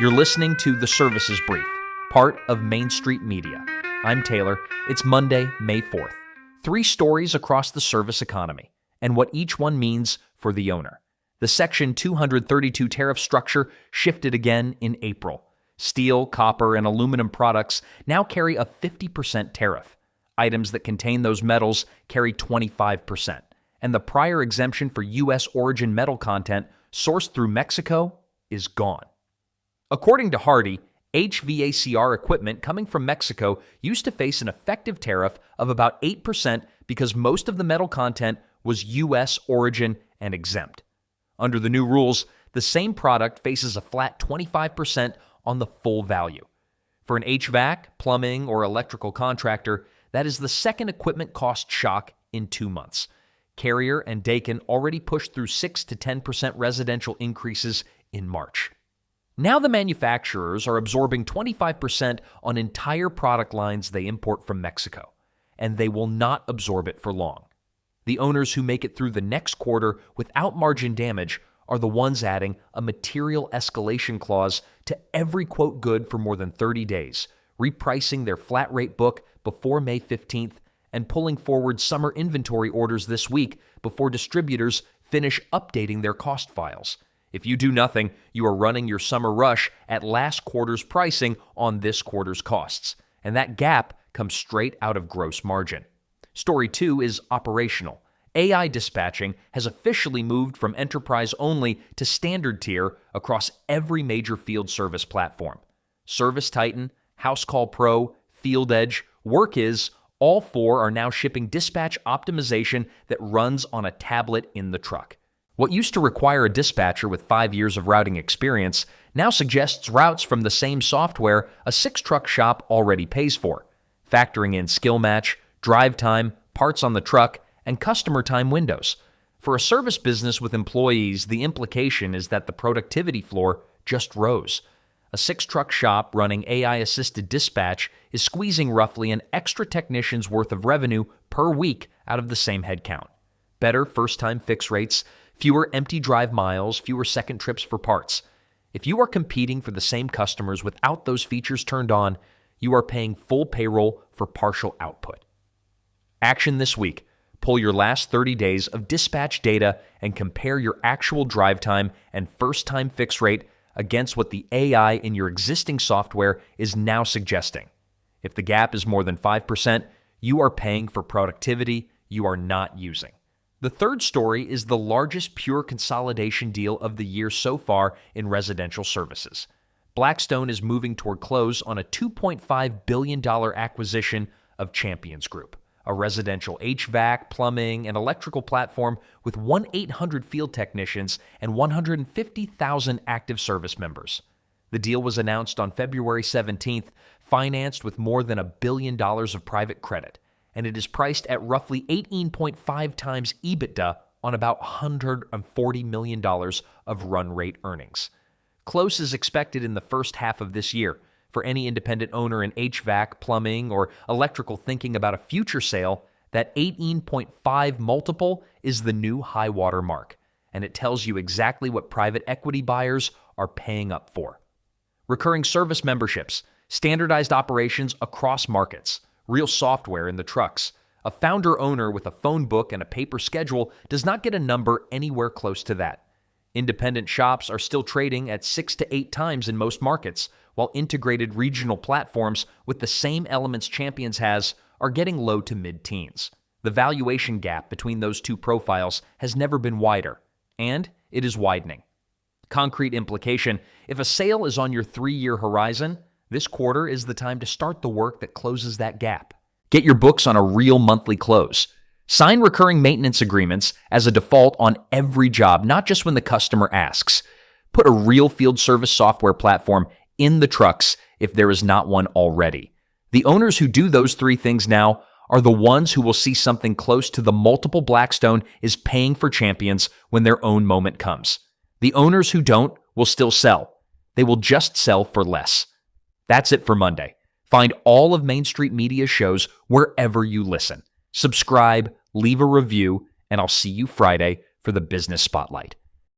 You're listening to The Services Brief, part of Main Street Media. I'm Taylor. It's Monday, May 4th. 3 stories across the service economy, and what each one means for the owner. The Section 232 tariff structure shifted again in April. Steel, copper, and aluminum products now carry a 50% tariff. Items that contain those metals carry 25%. And the prior exemption for U.S. origin metal content sourced through Mexico is gone. According to Hardy, HVACR equipment coming from Mexico used to face an effective tariff of about 8% because most of the metal content was U.S. origin and exempt. Under the new rules, the same product faces a flat 25% on the full value. For an HVAC, plumbing, or electrical contractor, that is the second equipment cost shock in 2 months. Carrier and Daikin already pushed through 6 to 10% residential increases in March. Now the manufacturers are absorbing 25% on entire product lines they import from Mexico, and they will not absorb it for long. The owners who make it through the next quarter without margin damage are the ones adding a material escalation clause to every quote good for more than 30 days, repricing their flat rate book before May 15th, and pulling forward summer inventory orders this week before distributors finish updating their cost files. If you do nothing, you are running your summer rush at last quarter's pricing on this quarter's costs, and that gap comes straight out of gross margin. Story 2 is operational. AI dispatching has officially moved from enterprise only to standard tier across every major field service platform. Service Titan, House Call Pro, Field Edge, WorkIs, all 4 are now shipping dispatch optimization that runs on a tablet in the truck. What used to require a dispatcher with 5 years of routing experience now suggests routes from the same software a 6-truck shop already pays for, factoring in skill match, drive time, parts on the truck, and customer time windows. For a service business with employees, the implication is that the productivity floor just rose. A 6-truck shop running AI-assisted dispatch is squeezing roughly an extra technician's worth of revenue per week out of the same headcount. Better first-time fix rates, fewer empty drive miles, fewer second trips for parts. If you are competing for the same customers without those features turned on, you are paying full payroll for partial output. Action this week. Pull your last 30 days of dispatch data and compare your actual drive time and first-time fix rate against what the AI in your existing software is now suggesting. If the gap is more than 5%, you are paying for productivity you are not using. The third story is the largest pure consolidation deal of the year so far in residential services. Blackstone is moving toward close on a $2.5 billion acquisition of Champions Group, a residential HVAC, plumbing, and electrical platform with 1,800 field technicians and 150,000 active service members. The deal was announced on February 17th, financed with more than $1 billion of private credit, and it is priced at roughly 18.5 times EBITDA on about $140 million of run rate earnings. Close is expected in the first half of this year. For any independent owner in HVAC, plumbing, or electrical thinking about a future sale, that 18.5 multiple is the new high water mark, and it tells you exactly what private equity buyers are paying up for. Recurring service memberships, standardized operations across markets, real software in the trucks. A founder-owner with a phone book and a paper schedule does not get a number anywhere close to that. Independent shops are still trading at 6 to 8 times in most markets, while integrated regional platforms with the same elements Champions has are getting low to mid-teens. The valuation gap between those two profiles has never been wider, and it is widening. Concrete implication: if a sale is on your 3-year horizon, this quarter is the time to start the work that closes that gap. Get your books on a real monthly close. Sign recurring maintenance agreements as a default on every job, not just when the customer asks. Put a real field service software platform in the trucks if there is not one already. The owners who do those 3 things now are the ones who will see something close to the multiple Blackstone is paying for Champions when their own moment comes. The owners who don't will still sell. They will just sell for less. That's it for Monday. Find all of Main Street Media's shows wherever you listen. Subscribe, leave a review, and I'll see you Friday for the Business Spotlight.